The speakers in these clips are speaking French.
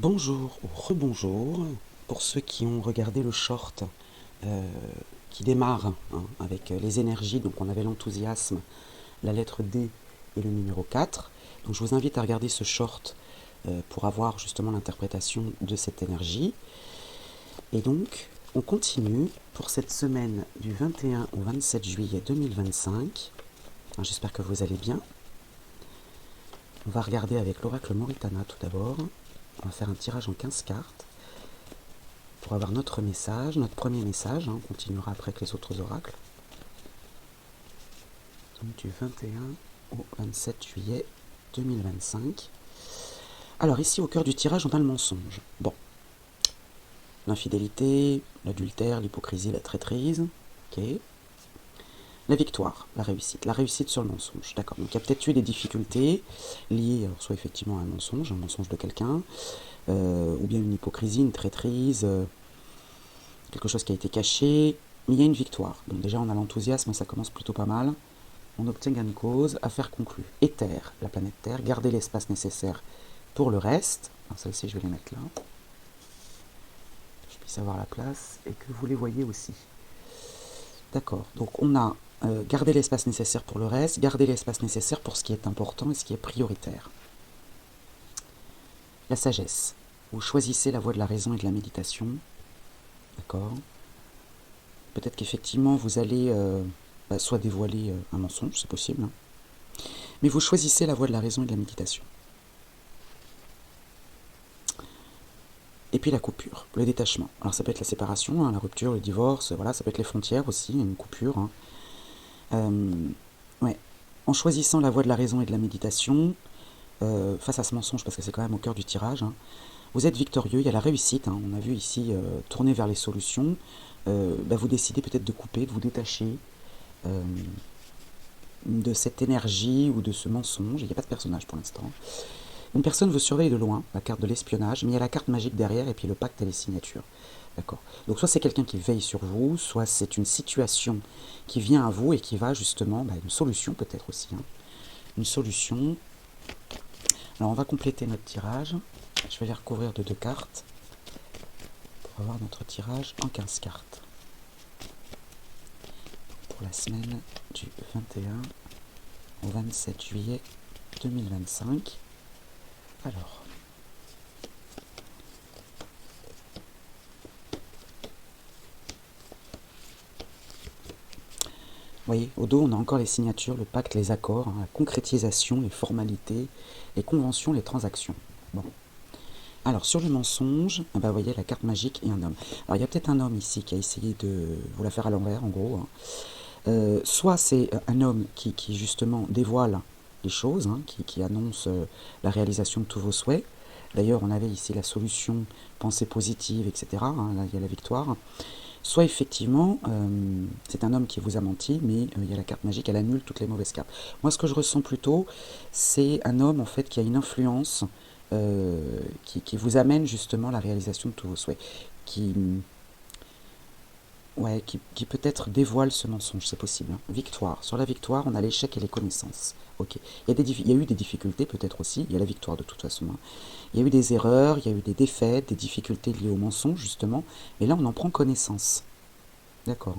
Bonjour ou rebonjour pour ceux qui ont regardé le short euh, qui démarre avec les énergies. Donc on avait l'enthousiasme, la lettre D et le numéro 4. Donc je vous invite à regarder ce short pour avoir justement l'interprétation de cette énergie. Et donc on continue pour cette semaine du 21 au 27 juillet 2025. J'espère que vous allez bien. On va regarder avec l'oracle Moritana tout d'abord. On va faire un tirage en 15 cartes pour avoir notre message, notre premier message. On continuera après avec les autres oracles. Donc du 21 au 27 juillet 2025. Alors ici, au cœur du tirage, on a le mensonge. Bon, l'infidélité, l'adultère, l'hypocrisie, la traîtrise. Ok. La victoire, la réussite sur le mensonge. D'accord. Donc il y a peut-être eu des difficultés liées, soit effectivement à un mensonge de quelqu'un, ou bien une hypocrisie, une traîtrise, quelque chose qui a été caché, mais il y a une victoire. Donc déjà on a l'enthousiasme, ça commence plutôt pas mal. On obtient gain de cause, affaire conclue. Éther, la planète Terre, gardez l'espace nécessaire pour le reste. Alors celles-ci je vais les mettre là. Je puisse avoir la place et que vous les voyez aussi. D'accord, donc on a gardé l'espace nécessaire pour le reste, garder l'espace nécessaire pour ce qui est important et ce qui est prioritaire. La sagesse, vous choisissez la voie de la raison et de la méditation. D'accord. Peut-être qu'effectivement vous allez soit dévoiler un mensonge, c'est possible, hein, mais vous choisissez la voie de la raison et de la méditation. Et puis la coupure, le détachement. Alors ça peut être la séparation, la rupture, le divorce, voilà, ça peut être les frontières aussi, une coupure. Ouais. En choisissant la voie de la raison et de la méditation, face à ce mensonge, parce que c'est quand même au cœur du tirage, vous êtes victorieux, il y a la réussite, on a vu ici tourner vers les solutions, vous décidez peut-être de couper, de vous détacher de cette énergie ou de ce mensonge. Il n'y a pas de personnage pour l'instant. Une personne vous surveille de loin, la carte de l'espionnage, mais il y a la carte magique derrière et puis le pacte et les signatures. D'accord. Donc soit c'est quelqu'un qui veille sur vous, soit c'est une situation qui vient à vous et qui va justement, une solution peut-être aussi, une solution. Alors on va compléter notre tirage. Je vais les recouvrir de 2 cartes pour avoir notre tirage en 15 cartes. Pour la semaine du 21 au 27 juillet 2025. Alors, vous voyez, au dos, on a encore les signatures, le pacte, les accords, la concrétisation, les formalités, les conventions, les transactions. Bon. Alors, sur le mensonge, vous voyez la carte magique et un homme. Alors, il y a peut-être un homme ici qui a essayé de vous la faire à l'envers, en gros. Soit c'est un homme qui justement dévoile les choses, qui annonce la réalisation de tous vos souhaits. D'ailleurs, on avait ici la solution, pensée positive, etc. Là, il y a la victoire. Soit effectivement, c'est un homme qui vous a menti, mais il y a la carte magique, elle annule toutes les mauvaises cartes. Moi, ce que je ressens plutôt, c'est un homme en fait qui a une influence, qui vous amène justement la réalisation de tous vos souhaits, qui qui peut-être dévoile ce mensonge, c'est possible. Victoire. Sur la victoire, on a l'échec et les connaissances. Ok. Il y a eu des difficultés peut-être aussi, il y a la victoire de toute façon. Il y a eu des erreurs, il y a eu des défaites, des difficultés liées au mensonge justement, mais là on en prend connaissance. D'accord.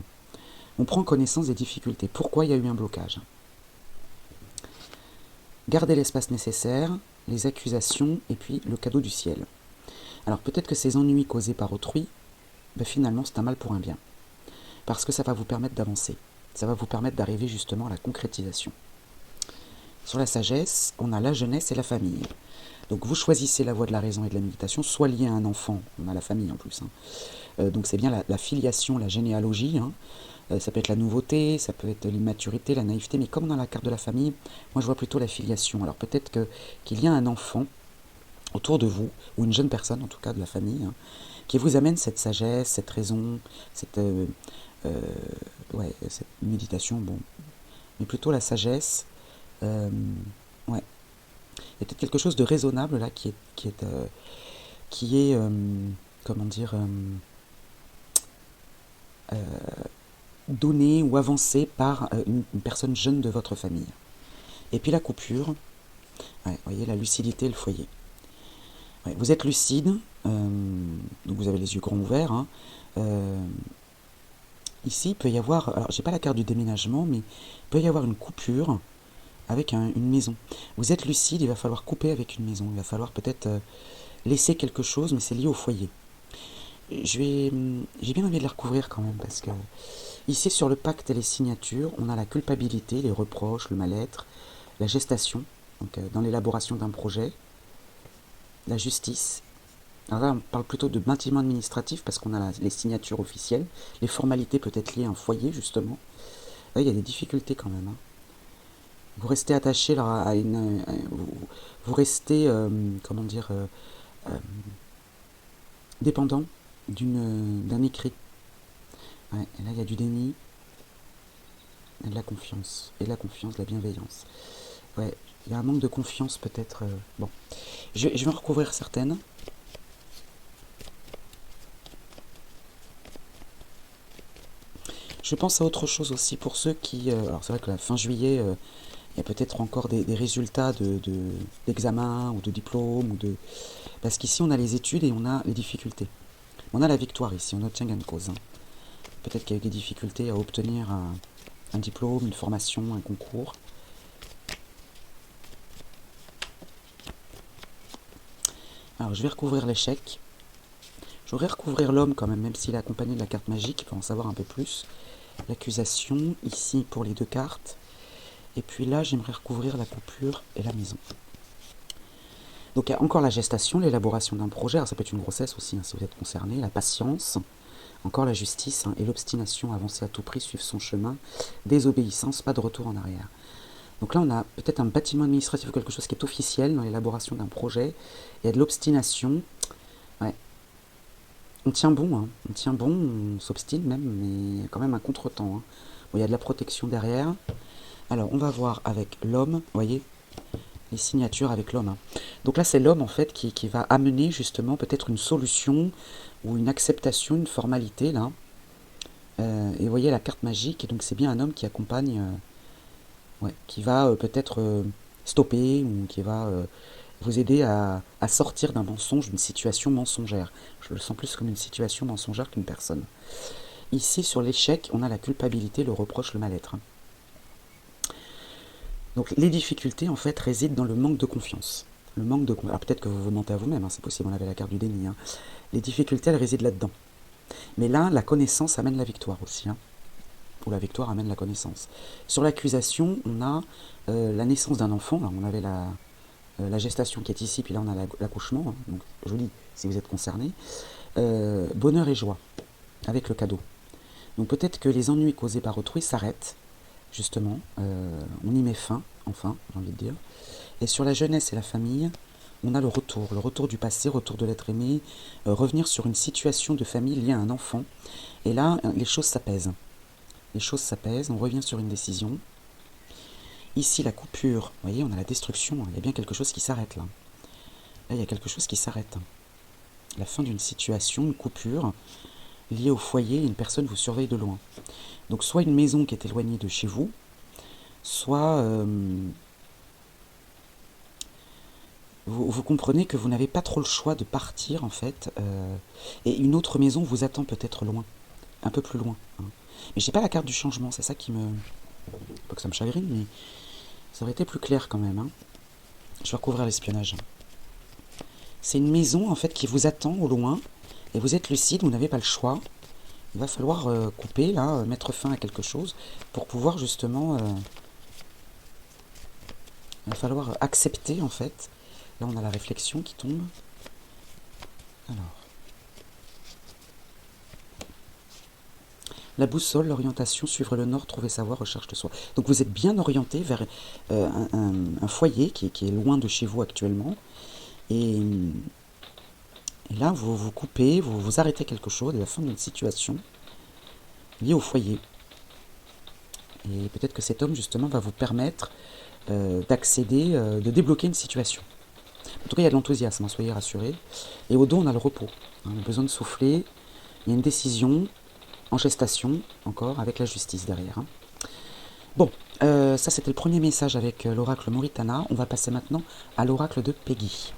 On prend connaissance des difficultés. Pourquoi il y a eu un blocage? Garder l'espace nécessaire, les accusations et puis le cadeau du ciel. Alors peut-être que ces ennuis causés par autrui, finalement c'est un mal pour un bien. Parce que ça va vous permettre d'avancer. Ça va vous permettre d'arriver justement à la concrétisation. Sur la sagesse, on a la jeunesse et la famille. Donc vous choisissez la voie de la raison et de la méditation, soit lié à un enfant, on a la famille en plus. Donc c'est bien la filiation, la généalogie. Ça peut être la nouveauté, ça peut être l'immaturité, la naïveté, mais comme dans la carte de la famille, moi je vois plutôt la filiation. Alors peut-être qu'il y a un enfant autour de vous, ou une jeune personne en tout cas de la famille, qui vous amène cette sagesse, cette raison, cette méditation, bon, mais plutôt la sagesse. Ouais. Il y a peut-être quelque chose de raisonnable là qui est comment dire, donné ou avancé par une personne jeune de votre famille. Et puis la coupure, vous voyez, la lucidité et le foyer. Ouais, vous êtes lucide, donc vous avez les yeux grands ouverts, hein. Euh, Ici, il peut y avoir, alors j'ai pas la carte du déménagement, mais il peut y avoir une coupure avec une maison. Vous êtes lucide, il va falloir couper avec une maison. Il va falloir peut-être laisser quelque chose, mais c'est lié au foyer. J'ai bien envie de la recouvrir quand même, parce que ici sur le pacte et les signatures, on a la culpabilité, les reproches, le mal-être, la gestation, donc dans l'élaboration d'un projet, la justice. Alors là, on parle plutôt de bâtiment administratif parce qu'on a les signatures officielles, les formalités peut-être liées à un foyer justement. Là, il y a des difficultés quand même, hein. Vous restez attaché là, vous restez, comment dire, euh, dépendant d'un écrit. Ouais, et là, il y a du déni, et de la confiance, et de la confiance, de la bienveillance. Ouais, il y a un manque de confiance peut-être. Bon, je vais en recouvrir certaines. Je pense à autre chose aussi pour ceux qui. Alors c'est vrai que la fin juillet, il y a peut-être encore des résultats d'examen ou de diplôme. Parce qu'ici on a les études et on a les difficultés. On a la victoire ici, on obtient gain de cause, hein. Peut-être qu'il y a eu des difficultés à obtenir un diplôme, une formation, un concours. Alors je vais recouvrir l'échec. Je voudrais recouvrir l'homme quand même s'il est accompagné de la carte magique, pour en savoir un peu plus. L'accusation, ici pour les deux cartes. Et puis là, j'aimerais recouvrir la coupure et la maison. Donc il y a encore la gestation, l'élaboration d'un projet. Alors ça peut être une grossesse aussi, hein, si vous êtes concerné. La patience, encore la justice, hein, et l'obstination, avancer à tout prix, suivre son chemin. Désobéissance, pas de retour en arrière. Donc là, on a peut-être un bâtiment administratif ou quelque chose qui est officiel dans l'élaboration d'un projet. Il y a de l'obstination. Ouais. On tient bon, hein. On tient bon, on s'obstine même, mais il y a quand même un contretemps, hein. Bon, il y a de la protection derrière. Alors, on va voir avec l'homme, vous voyez, les signatures avec l'homme, hein. Donc là, c'est l'homme, en fait, qui va amener, justement, peut-être une solution ou une acceptation, une formalité, là. Et vous voyez la carte magique, et donc c'est bien un homme qui accompagne, ouais, qui va peut-être stopper, ou qui va vous aider à sortir d'un mensonge, d'une situation mensongère. Je le sens plus comme une situation mensongère qu'une personne. Ici, sur l'échec, on a la culpabilité, le reproche, le mal-être, hein. Donc les difficultés, en fait, résident dans le manque de confiance. Le manque de Alors peut-être que vous vous mentez à vous-même, hein, c'est possible, on avait la carte du déni, hein. Les difficultés, elles résident là-dedans. Mais là, la connaissance amène la victoire aussi, hein. Ou la victoire amène la connaissance. Sur l'accusation, on a la naissance d'un enfant. Là, on avait la gestation qui est ici, puis là on a l'accouchement, hein. Donc joli si vous êtes concerné. Bonheur et joie avec le cadeau. Donc peut-être que les ennuis causés par autrui s'arrêtent, justement. On y met fin, enfin, j'ai envie de dire. Et sur la jeunesse et la famille, on a le retour du passé, retour de l'être aimé, revenir sur une situation de famille liée à un enfant. Et là, les choses s'apaisent. Les choses s'apaisent, on revient sur une décision. Ici, la coupure, vous voyez, on a la destruction, il y a bien quelque chose qui s'arrête là. Là, il y a quelque chose qui s'arrête. La fin d'une situation, une coupure, liée au foyer, une personne vous surveille de loin. Donc soit une maison qui est éloignée de chez vous, soit vous comprenez que vous n'avez pas trop le choix de partir en fait, et une autre maison vous attend peut-être loin, un peu plus loin, hein. Mais j'ai pas la carte du changement, c'est ça qui me... Pas que ça me chagrine, mais ça aurait été plus clair quand même, hein. Je vais recouvrir l'espionnage. C'est une maison en fait qui vous attend au loin, et vous êtes lucide, vous n'avez pas le choix. Il va falloir couper là, mettre fin à quelque chose pour pouvoir justement... il va falloir accepter en fait. Là on a la réflexion qui tombe. Alors. La boussole, l'orientation, suivre le nord, trouver sa voie, recherche de soi. Donc vous êtes bien orienté vers un foyer qui est loin de chez vous actuellement. Et, et là, vous coupez, vous arrêtez quelque chose, à la fin d'une situation liée au foyer. Et peut-être que cet homme, justement, va vous permettre d'accéder, de débloquer une situation. En tout cas, il y a de l'enthousiasme, hein, soyez rassurés. Et au dos, on a le repos. On a besoin de souffler. Il y a une décision en gestation, encore, avec la justice derrière, hein. Bon, ça c'était le premier message avec l'oracle Moritana. On va passer maintenant à l'oracle de Peggy.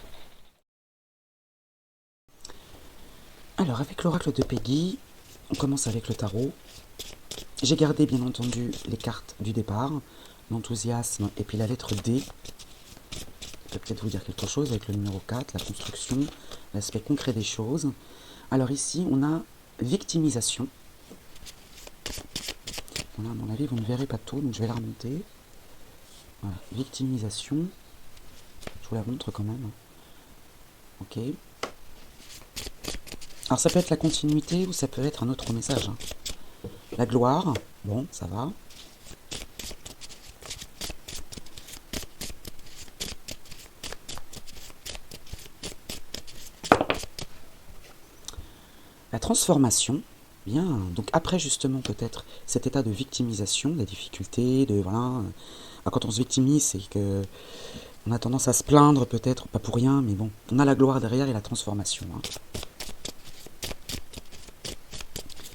Alors, avec l'oracle de Peggy, on commence avec le tarot. J'ai gardé, bien entendu, les cartes du départ, l'enthousiasme et puis la lettre D. Ça peut peut-être vous dire quelque chose avec le numéro 4, la construction, l'aspect concret des choses. Alors ici, on a victimisation. Voilà, à mon avis, vous ne verrez pas tout, donc je vais la remonter. Voilà, victimisation. Je vous la montre quand même. Ok. Alors ça peut être la continuité ou ça peut être un autre message. La gloire, bon, ça va. La transformation, bien, donc après justement peut-être cet état de victimisation, des difficultés, de voilà, quand on se victimise, c'est que on a tendance à se plaindre peut-être, pas pour rien, mais bon, on a la gloire derrière et la transformation.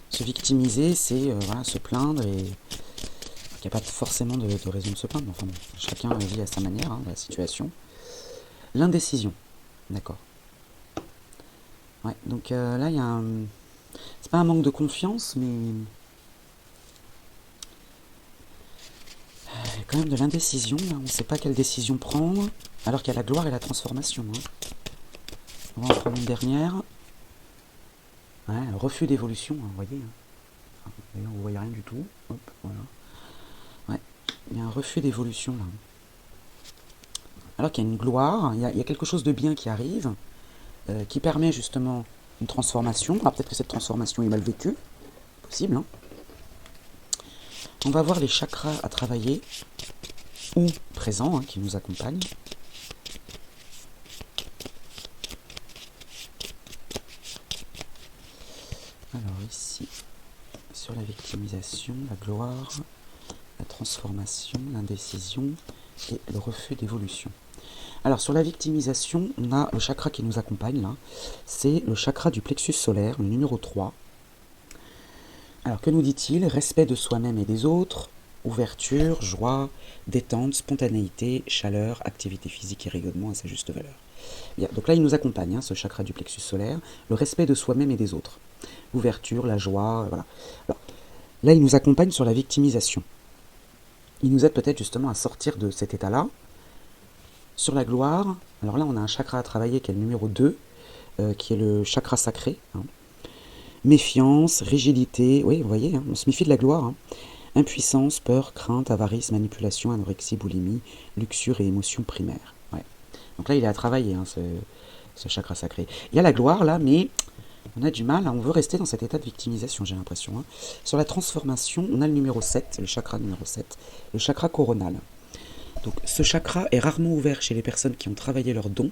Se victimiser, c'est voilà, se plaindre et il n'y a pas forcément de raison de se plaindre, enfin bon, chacun vit à sa manière la situation. L'indécision, d'accord. Ouais, donc là il y a un... C'est pas un manque de confiance, mais il y a quand même de l'indécision, là. On ne sait pas quelle décision prendre, alors qu'il y a la gloire et la transformation. On va en prendre une dernière. Ouais, le refus d'évolution, vous voyez. D'ailleurs, vous voyez rien du tout. Hop, voilà. Ouais, il y a un refus d'évolution, là. Alors qu'il y a une gloire, il y a quelque chose de bien qui arrive, qui permet justement une transformation. Alors peut-être que cette transformation est mal vécue, possible. On va voir les chakras à travailler, ou présents, qui nous accompagnent. Alors ici, sur la victimisation, la gloire, la transformation, l'indécision et le refus d'évolution. Alors sur la victimisation, on a le chakra qui nous accompagne là, c'est le chakra du plexus solaire, le numéro 3. Alors que nous dit-il? Respect de soi-même et des autres, ouverture, joie, détente, spontanéité, chaleur, activité physique et rayonnement à sa juste valeur. Bien, donc là il nous accompagne, ce chakra du plexus solaire, le respect de soi-même et des autres. L'ouverture, la joie, voilà. Alors, là il nous accompagne sur la victimisation. Il nous aide peut-être justement à sortir de cet état-là. Sur la gloire, alors là on a un chakra à travailler qui est le numéro 2, qui est le chakra sacré. Méfiance, rigidité, oui vous voyez, on se méfie de la gloire. Impuissance, peur, crainte, avarice, manipulation, anorexie, boulimie, luxure et émotions primaires. Ouais. Donc là il est à travailler, ce chakra sacré. Il y a la gloire là, mais on a du mal, on veut rester dans cet état de victimisation, j'ai l'impression. Sur la transformation, on a le numéro 7, le chakra numéro 7, le chakra coronal. Donc ce chakra est rarement ouvert chez les personnes qui ont travaillé leurs dons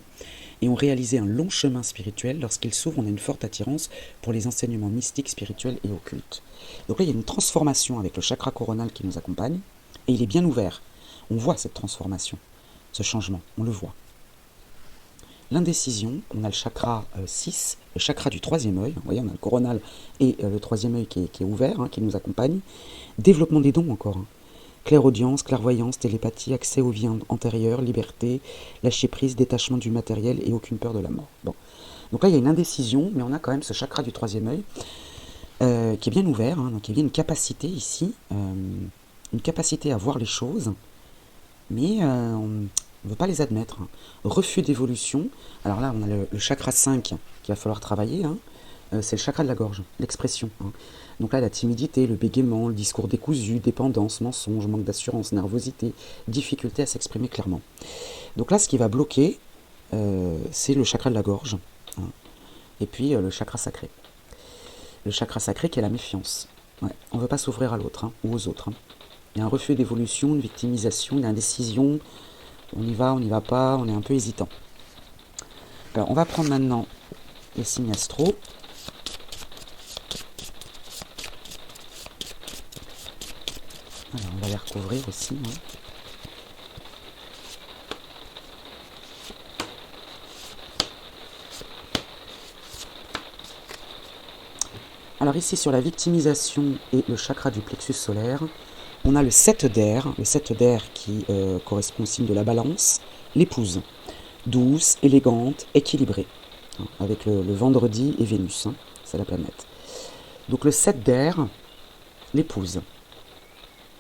et ont réalisé un long chemin spirituel. Lorsqu'il s'ouvre, on a une forte attirance pour les enseignements mystiques, spirituels et occultes. Donc là, il y a une transformation avec le chakra coronal qui nous accompagne, et il est bien ouvert. On voit cette transformation, ce changement, on le voit. L'indécision, on a le chakra 6, le chakra du troisième œil. Vous voyez, on a le coronal et le troisième œil qui est ouvert, qui nous accompagne. Développement des dons encore. Clairaudience, clairvoyance, télépathie, accès aux vies antérieures, liberté, lâcher prise, détachement du matériel et aucune peur de la mort. Bon. Donc là, il y a une indécision, mais on a quand même ce chakra du troisième œil qui est bien ouvert. Donc il y a une capacité ici, une capacité à voir les choses, mais on ne veut pas les admettre. Refus d'évolution. Alors là, on a le chakra 5 qu'il va falloir travailler. C'est le chakra de la gorge, l'expression. Donc là, la timidité, le bégaiement, le discours décousu, dépendance, mensonge, manque d'assurance, nervosité, difficulté à s'exprimer clairement. Donc là, ce qui va bloquer, c'est le chakra de la gorge. Et puis le chakra sacré. Le chakra sacré qui est la méfiance. Ouais. On ne veut pas s'ouvrir à l'autre ou aux autres. Il y a un refus d'évolution, une victimisation, une indécision. On y va, on n'y va pas, on est un peu hésitant. Alors, on va prendre maintenant les signes astro. Alors, on va les recouvrir aussi. Alors ici, sur la victimisation et le chakra du plexus solaire, on a le 7 d'air, qui correspond au signe de la balance, l'épouse, douce, élégante, équilibrée, avec le vendredi et Vénus. c'est la planète. Donc le 7 d'air, l'épouse,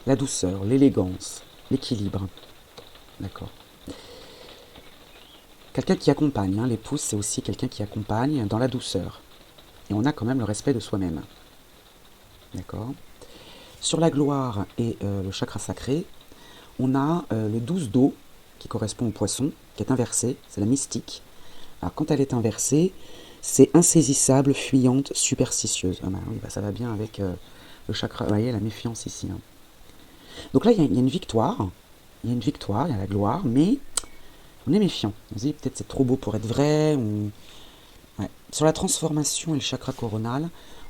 la douceur, l'élégance, l'équilibre. D'accord. Quelqu'un qui accompagne, hein. L'épouse, c'est aussi quelqu'un qui accompagne dans la douceur. Et on a quand même le respect de soi-même. D'accord. Sur la gloire et le chakra sacré, on a le 12 d'eau, qui correspond au poisson, qui est inversé, c'est la mystique. Alors quand elle est inversée, c'est insaisissable, fuyante, superstitieuse. Ah bah oui, bah ça va bien avec le chakra, vous voyez la méfiance ici. Hein. Donc là, il y a une victoire, il y a une victoire, il y a la gloire, mais on est méfiant. On se dit peut-être c'est trop beau pour être vrai. Ouais. Sur la transformation et le chakra coronal,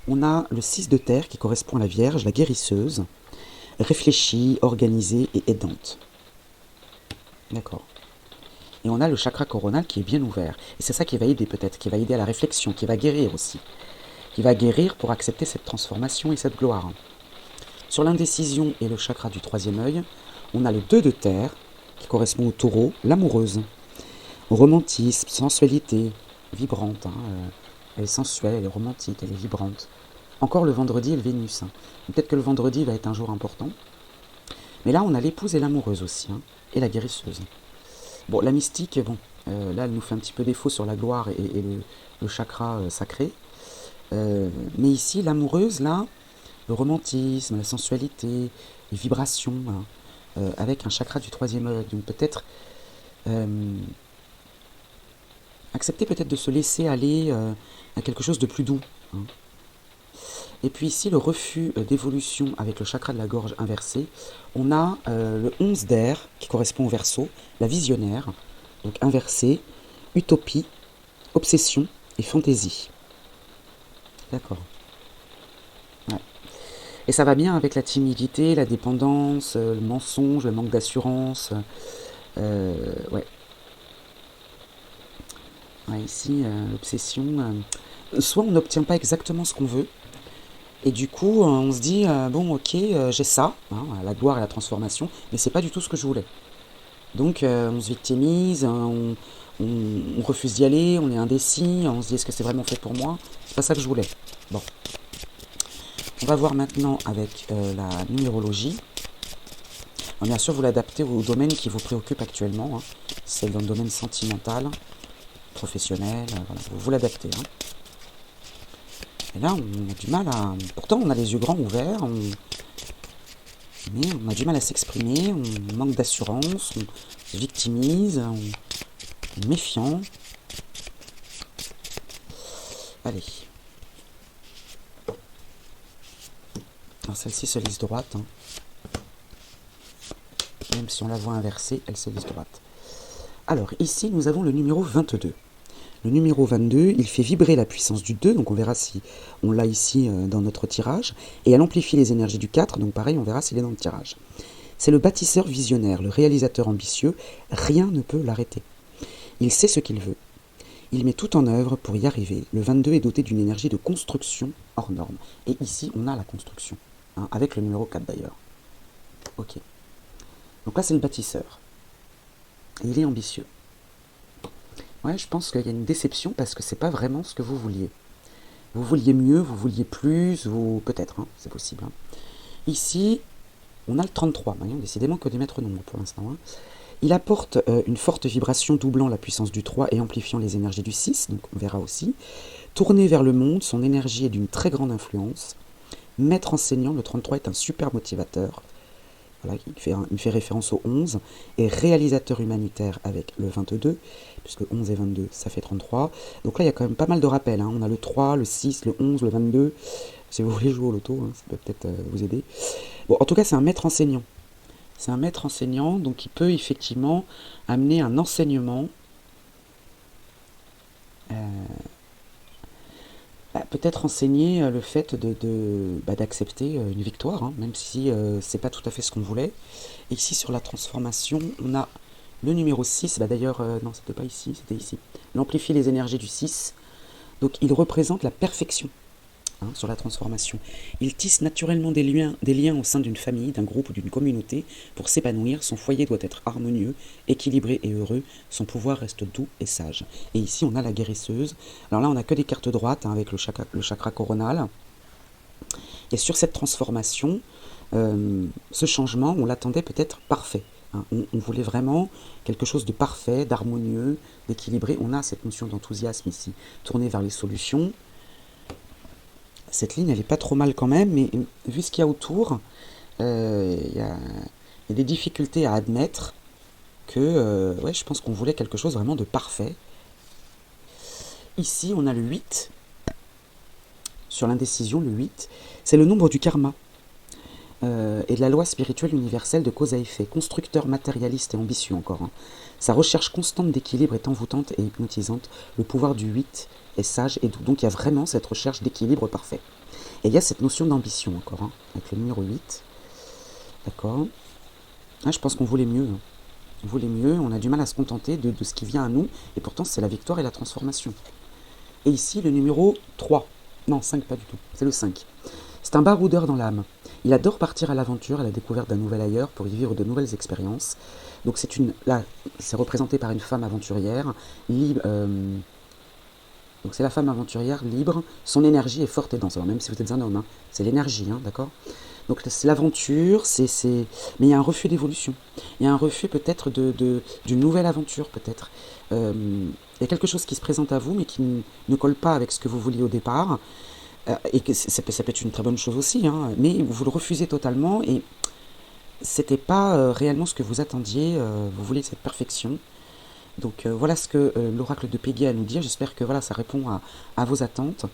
on a le 6 de terre qui correspond à la Vierge, la guérisseuse, réfléchie, organisée et aidante. D'accord. Et on a le chakra coronal qui est bien ouvert. Et c'est ça qui va aider peut-être, qui va aider à la réflexion, qui va guérir aussi. Qui va guérir pour accepter cette transformation et cette gloire. Sur l'indécision et le chakra du troisième œil, on a le 2 de terre qui correspond au taureau, l'amoureuse. Romantisme, sensualité, vibrante. Elle est sensuelle, elle est romantique, elle est vibrante. Encore le vendredi et le Vénus. Peut-être que le vendredi va être un jour important. Mais là, on a l'épouse et l'amoureuse aussi, et la guérisseuse. Bon, la mystique, bon, là, elle nous fait un petit peu défaut sur la gloire et le chakra sacré. Mais ici, l'amoureuse, là, le romantisme, la sensualité, les vibrations, avec un chakra du troisième œil. Donc peut-être accepter peut-être de se laisser aller à quelque chose de plus doux. Et puis ici, le refus d'évolution avec le chakra de la gorge inversé, on a le 11 d'air qui correspond au Verseau, la visionnaire, donc inversé, utopie, obsession et fantaisie. D'accord. Ouais. Et ça va bien avec la timidité, la dépendance, le mensonge, le manque d'assurance. Ouais. Ouais, ici, l'obsession. Soit on n'obtient pas exactement ce qu'on veut, et du coup, on se dit, bon, ok, j'ai ça, la gloire et la transformation, mais c'est pas du tout ce que je voulais. Donc, on se victimise, on refuse d'y aller, on est indécis, on se dit, est-ce que c'est vraiment fait pour moi? C'est pas ça que je voulais. Bon. On va voir maintenant avec la numérologie. Alors, bien sûr, vous l'adaptez au domaine qui vous préoccupe actuellement. C'est dans le domaine sentimental, professionnel, voilà, vous l'adaptez. Et là, on a du mal à... Pourtant, on a les yeux grands ouverts, mais on a du mal à s'exprimer, on manque d'assurance, on se victimise, on est méfiant. Allez. Alors celle-ci se lisse droite. Même si on la voit inversée, elle se lisse droite. Alors, ici, nous avons le numéro 22. Le numéro 22, il fait vibrer la puissance du 2, donc on verra si on l'a ici dans notre tirage, et elle amplifie les énergies du 4, donc pareil, on verra s'il est dans le tirage. C'est le bâtisseur visionnaire, le réalisateur ambitieux, rien ne peut l'arrêter. Il sait ce qu'il veut. Il met tout en œuvre pour y arriver. Le 22 est doté d'une énergie de construction hors norme. Et ici, on a la construction, avec le numéro 4 d'ailleurs. Ok. Donc là, c'est le bâtisseur. Et il est ambitieux. Ouais, je pense qu'il y a une déception parce que c'est pas vraiment ce que vous vouliez. Vous vouliez mieux, vous vouliez plus, vous peut-être, c'est possible. Ici, on a le 33. Voyons, décidément que des maîtres nombres pour l'instant. Il apporte une forte vibration doublant la puissance du 3 et amplifiant les énergies du 6, donc on verra aussi. Tourné vers le monde, son énergie est d'une très grande influence. Maître enseignant, le 33 est un super motivateur. Voilà, il fait référence au 11, et réalisateur humanitaire avec le 22, puisque 11 et 22, ça fait 33. Donc là, il y a quand même pas mal de rappels. On a le 3, le 6, le 11, le 22. Si vous voulez jouer au loto, ça peut peut-être vous aider. Bon, en tout cas, c'est un maître enseignant. C'est un maître enseignant, donc il peut effectivement amener un enseignement. Peut-être enseigner le fait d'accepter une victoire, même si c'est pas tout à fait ce qu'on voulait. Et ici, sur la transformation, on a le numéro 6, d'ailleurs, non, c'était pas ici, c'était ici. Il amplifie les énergies du 6, donc il représente la perfection. sur la transformation. Il tisse naturellement des liens au sein d'une famille, d'un groupe ou d'une communauté. Pour s'épanouir, son foyer doit être harmonieux, équilibré et heureux. Son pouvoir reste doux et sage. Et ici, on a la guérisseuse. Alors là, on n'a que des cartes droites avec le chakra coronal. Et sur cette transformation, ce changement, on l'attendait peut-être parfait. On voulait vraiment quelque chose de parfait, d'harmonieux, d'équilibré. On a cette notion d'enthousiasme ici, tournée vers les solutions. Cette ligne, elle n'est pas trop mal quand même, mais vu ce qu'il y a autour, il y a des difficultés à admettre que, ouais, je pense qu'on voulait quelque chose vraiment de parfait. Ici, on a le 8. Sur l'indécision, le 8, c'est le nombre du karma et de la loi spirituelle universelle de cause à effet, constructeur, matérialiste et ambitieux encore. Sa recherche constante d'équilibre est envoûtante et hypnotisante. Le pouvoir du 8 est sage et doux. Donc il y a vraiment cette recherche d'équilibre parfait. Et il y a cette notion d'ambition encore, avec le numéro 8. D'accord. Je pense qu'on voulait mieux. On voulait mieux, on a du mal à se contenter de ce qui vient à nous, et pourtant c'est la victoire et la transformation. Et ici, le numéro 3. Non, 5 pas du tout, c'est le 5. C'est un baroudeur dans l'âme. Il adore partir à l'aventure, à la découverte d'un nouvel ailleurs pour y vivre de nouvelles expériences. Donc là, c'est représenté par une femme aventurière, libre. Donc c'est la femme aventurière libre. Son énergie est forte et dense. Alors même si vous êtes un homme, c'est l'énergie, d'accord. Donc c'est l'aventure, mais il y a un refus d'évolution. Il y a un refus peut-être d'une nouvelle aventure, peut-être. Il y a quelque chose qui se présente à vous, mais qui ne colle pas avec ce que vous vouliez au départ. Et que ça peut être une très bonne chose aussi, mais vous le refusez totalement et c'était pas réellement ce que vous attendiez, vous vouliez cette perfection. Donc voilà ce que l'oracle de Peggy a à nous dire, j'espère que voilà, ça répond à vos attentes.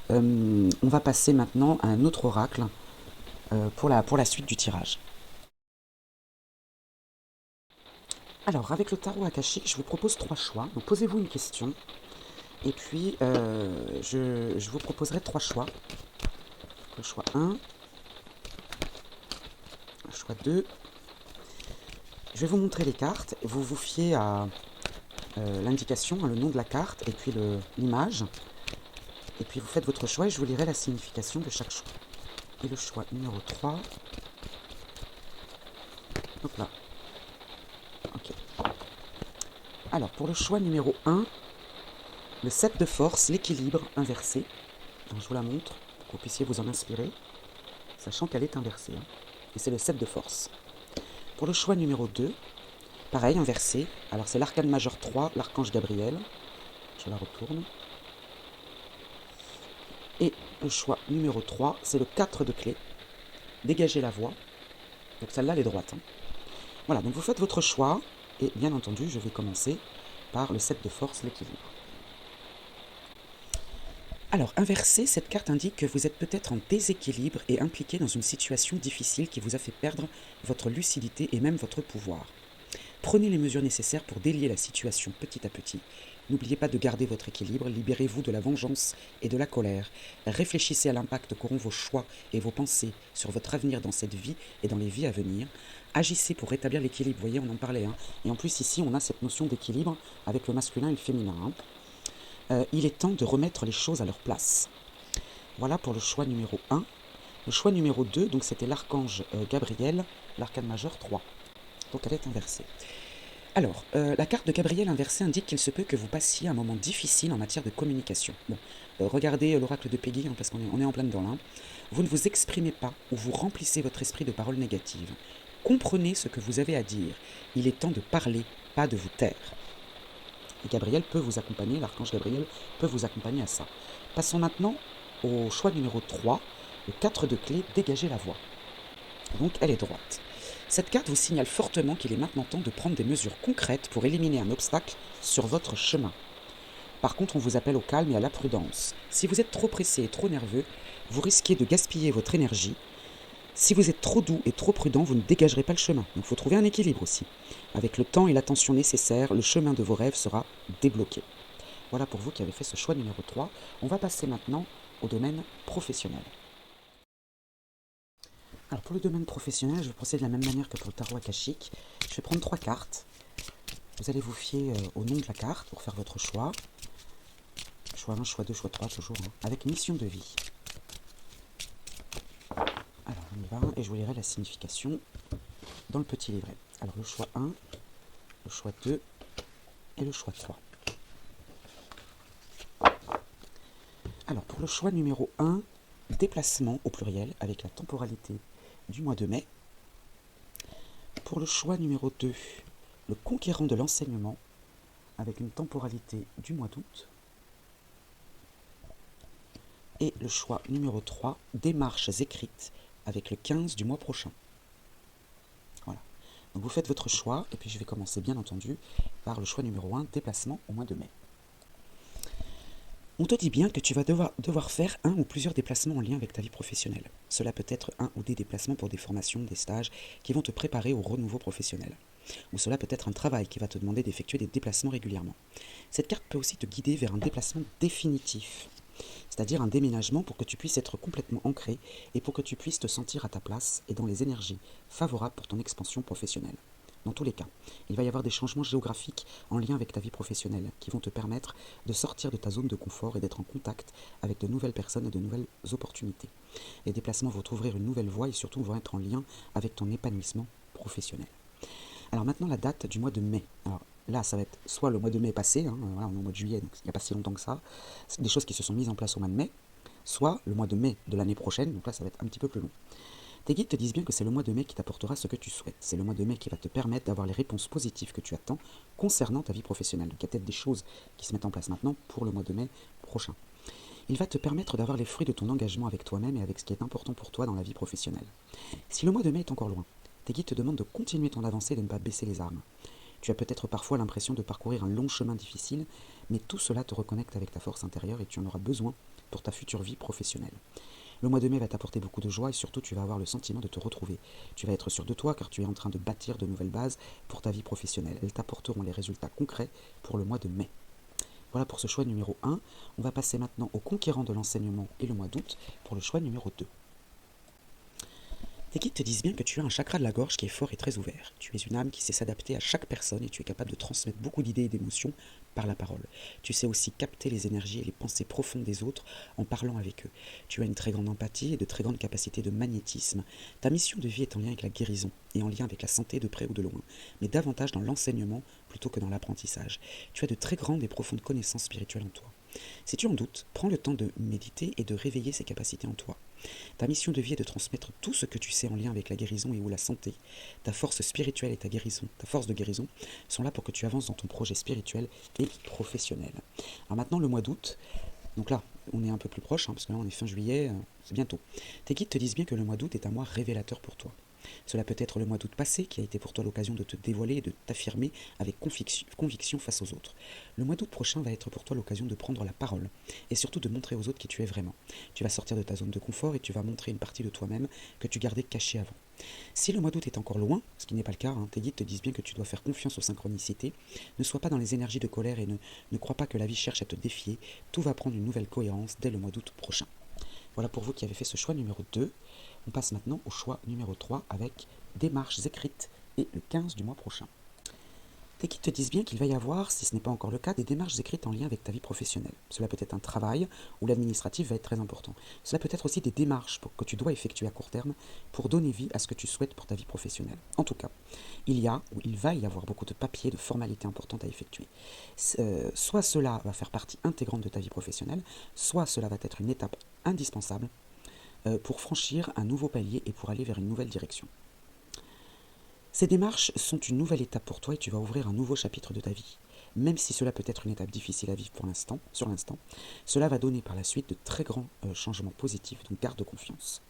On va passer maintenant à un autre oracle pour la suite du tirage. Alors avec le tarot akashique, je vous propose 3 choix, donc posez-vous une question. Et puis, je vous proposerai 3 choix. Le choix 1, le choix 2. Je vais vous montrer les cartes. Vous vous fiez à l'indication, le nom de la carte, et puis l'image. Et puis vous faites votre choix et je vous lirai la signification de chaque choix. Et le choix numéro 3. Hop là. Ok. Alors, pour le choix numéro 1, le 7 de force, l'équilibre inversé. Donc, je vous la montre pour que vous puissiez vous en inspirer, sachant qu'elle est inversée. Et c'est le 7 de force. Pour le choix numéro 2, pareil, inversé. Alors c'est l'arcane majeur 3, l'archange Gabriel. Je la retourne. Et le choix numéro 3, c'est le 4 de clé. Dégagez la voie. Donc celle-là, elle est droite. Voilà, donc vous faites votre choix. Et bien entendu, je vais commencer par le 7 de force, l'équilibre. Alors, inversé, cette carte indique que vous êtes peut-être en déséquilibre et impliqué dans une situation difficile qui vous a fait perdre votre lucidité et même votre pouvoir. Prenez les mesures nécessaires pour délier la situation petit à petit. N'oubliez pas de garder votre équilibre, libérez-vous de la vengeance et de la colère. Réfléchissez à l'impact qu'auront vos choix et vos pensées sur votre avenir dans cette vie et dans les vies à venir. Agissez pour rétablir l'équilibre, vous voyez, on en parlait. Et en plus, ici, on a cette notion d'équilibre avec le masculin et le féminin. Il est temps de remettre les choses à leur place. Voilà pour le choix numéro 1. Le choix numéro 2, donc c'était l'archange Gabriel, l'arcane majeur 3. Donc elle est inversée. Alors, la carte de Gabriel inversée indique qu'il se peut que vous passiez un moment difficile en matière de communication. Bon, regardez l'oracle de Peggy, parce qu'on est en plein dedans là. Vous ne vous exprimez pas ou vous remplissez votre esprit de paroles négatives. Comprenez ce que vous avez à dire. Il est temps de parler, pas de vous taire. Et Gabriel peut vous accompagner, l'archange Gabriel peut vous accompagner à ça. Passons maintenant au choix numéro 3, le 4 de clé, dégager la voie. Donc elle est droite. Cette carte vous signale fortement qu'il est maintenant temps de prendre des mesures concrètes pour éliminer un obstacle sur votre chemin. Par contre, on vous appelle au calme et à la prudence. Si vous êtes trop pressé et trop nerveux, vous risquez de gaspiller votre énergie. Si vous êtes trop doux et trop prudent, vous ne dégagerez pas le chemin. Donc il faut trouver un équilibre aussi. Avec le temps et l'attention nécessaires, le chemin de vos rêves sera débloqué. Voilà pour vous qui avez fait ce choix numéro 3. On va passer maintenant au domaine professionnel. Alors pour le domaine professionnel, je vais procéder de la même manière que pour le tarot akashique. Je vais prendre 3 cartes. Vous allez vous fier au nom de la carte pour faire votre choix. Choix 1, choix 2, choix 3 toujours, avec mission de vie. Alors on y va et je vous lirai la signification dans le petit livret. Alors le choix 1, le choix 2 et le choix 3. Alors pour le choix numéro 1, déplacement au pluriel avec la temporalité du mois de mai. Pour le choix numéro 2, le conquérant de l'enseignement avec une temporalité du mois d'août. Et le choix numéro 3, démarches écrites avec le 15 du mois prochain. Voilà. Donc vous faites votre choix et puis je vais commencer bien entendu par le choix numéro 1, déplacement au mois de mai. On te dit bien que tu vas devoir faire un ou plusieurs déplacements en lien avec ta vie professionnelle. Cela peut être un ou des déplacements pour des formations, des stages qui vont te préparer au renouveau professionnel. Ou cela peut être un travail qui va te demander d'effectuer des déplacements régulièrement. Cette carte peut aussi te guider vers un déplacement définitif, c'est-à-dire un déménagement pour que tu puisses être complètement ancré et pour que tu puisses te sentir à ta place et dans les énergies favorables pour ton expansion professionnelle. Dans tous les cas, il va y avoir des changements géographiques en lien avec ta vie professionnelle qui vont te permettre de sortir de ta zone de confort et d'être en contact avec de nouvelles personnes et de nouvelles opportunités. Les déplacements vont t'ouvrir une nouvelle voie et surtout vont être en lien avec ton épanouissement professionnel. Alors maintenant la date du mois de mai. Alors là ça va être soit le mois de mai passé, voilà, on est au mois de juillet donc il n'y a pas si longtemps que ça, c'est des choses qui se sont mises en place au mois de mai, soit le mois de mai de l'année prochaine, donc là ça va être un petit peu plus long. Tes guides te disent bien que c'est le mois de mai qui t'apportera ce que tu souhaites. C'est le mois de mai qui va te permettre d'avoir les réponses positives que tu attends concernant ta vie professionnelle. Donc il y a peut-être des choses qui se mettent en place maintenant pour le mois de mai prochain. Il va te permettre d'avoir les fruits de ton engagement avec toi-même et avec ce qui est important pour toi dans la vie professionnelle. Si le mois de mai est encore loin, tes guides te demandent de continuer ton avancée et de ne pas baisser les armes. Tu as peut-être parfois l'impression de parcourir un long chemin difficile, mais tout cela te reconnecte avec ta force intérieure et tu en auras besoin pour ta future vie professionnelle. Le mois de mai va t'apporter beaucoup de joie et surtout tu vas avoir le sentiment de te retrouver. Tu vas être sûr de toi car tu es en train de bâtir de nouvelles bases pour ta vie professionnelle. Elles t'apporteront les résultats concrets pour le mois de mai. Voilà pour ce choix numéro 1. On va passer maintenant au conquérant de l'enseignement et le mois d'août pour le choix numéro 2. Tes guides te disent bien que tu as un chakra de la gorge qui est fort et très ouvert. Tu es une âme qui sait s'adapter à chaque personne et tu es capable de transmettre beaucoup d'idées et d'émotions par la parole. Tu sais aussi capter les énergies et les pensées profondes des autres en parlant avec eux. Tu as une très grande empathie et de très grandes capacités de magnétisme. Ta mission de vie est en lien avec la guérison et en lien avec la santé de près ou de loin, mais davantage dans l'enseignement plutôt que dans l'apprentissage. Tu as de très grandes et profondes connaissances spirituelles en toi. Si tu en doutes, prends le temps de méditer et de réveiller ces capacités en toi. Ta mission de vie est de transmettre tout ce que tu sais en lien avec la guérison et ou la santé. Ta force spirituelle et ta force de guérison sont là pour que tu avances dans ton projet spirituel et professionnel. Alors maintenant le mois d'août, donc là on est un peu plus proche, parce que là on est fin juillet, c'est bientôt. Tes guides te disent bien que le mois d'août est un mois révélateur pour toi. Cela peut être le mois d'août passé qui a été pour toi l'occasion de te dévoiler et de t'affirmer avec conviction face aux autres. Le mois d'août prochain va être pour toi l'occasion de prendre la parole et surtout de montrer aux autres qui tu es vraiment. Tu vas sortir de ta zone de confort et tu vas montrer une partie de toi-même que tu gardais cachée avant. Si le mois d'août est encore loin, ce qui n'est pas le cas, tes guides te disent bien que tu dois faire confiance aux synchronicités, ne sois pas dans les énergies de colère et ne crois pas que la vie cherche à te défier, tout va prendre une nouvelle cohérence dès le mois d'août prochain. Voilà pour vous qui avez fait ce choix numéro 2. On passe maintenant au choix numéro 3 avec démarches écrites et le 15 du mois prochain. Tes guides te disent bien qu'il va y avoir, si ce n'est pas encore le cas, des démarches écrites en lien avec ta vie professionnelle. Cela peut être un travail où l'administratif va être très important. Cela peut être aussi des démarches que tu dois effectuer à court terme pour donner vie à ce que tu souhaites pour ta vie professionnelle. En tout cas, il va y avoir beaucoup de papiers, de formalités importantes à effectuer. Soit cela va faire partie intégrante de ta vie professionnelle, soit cela va être une étape indispensable pour franchir un nouveau palier et pour aller vers une nouvelle direction. Ces démarches sont une nouvelle étape pour toi et tu vas ouvrir un nouveau chapitre de ta vie. Même si cela peut être une étape difficile à vivre sur l'instant, cela va donner par la suite de très grands changements positifs, donc garde confiance.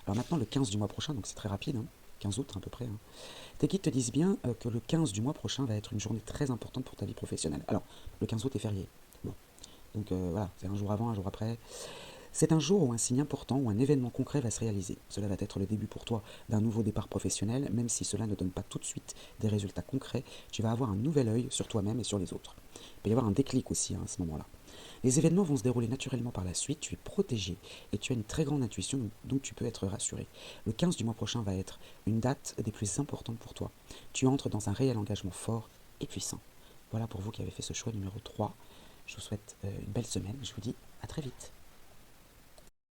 Alors maintenant le 15 du mois prochain, donc c'est très rapide, 15 août à peu près. Tes guides te disent bien que le 15 du mois prochain va être une journée très importante pour ta vie professionnelle. Alors, le 15 août est férié. Bon. Donc voilà, c'est un jour avant, un jour après. C'est un jour où un signe important ou un événement concret va se réaliser. Cela va être le début pour toi d'un nouveau départ professionnel, même si cela ne donne pas tout de suite des résultats concrets, tu vas avoir un nouvel œil sur toi-même et sur les autres. Il peut y avoir un déclic aussi à ce moment-là. Les événements vont se dérouler naturellement par la suite, tu es protégé et tu as une très grande intuition, donc tu peux être rassuré. Le 15 du mois prochain va être une date des plus importantes pour toi. Tu entres dans un réel engagement fort et puissant. Voilà pour vous qui avez fait ce choix numéro 3. Je vous souhaite une belle semaine, je vous dis à très vite.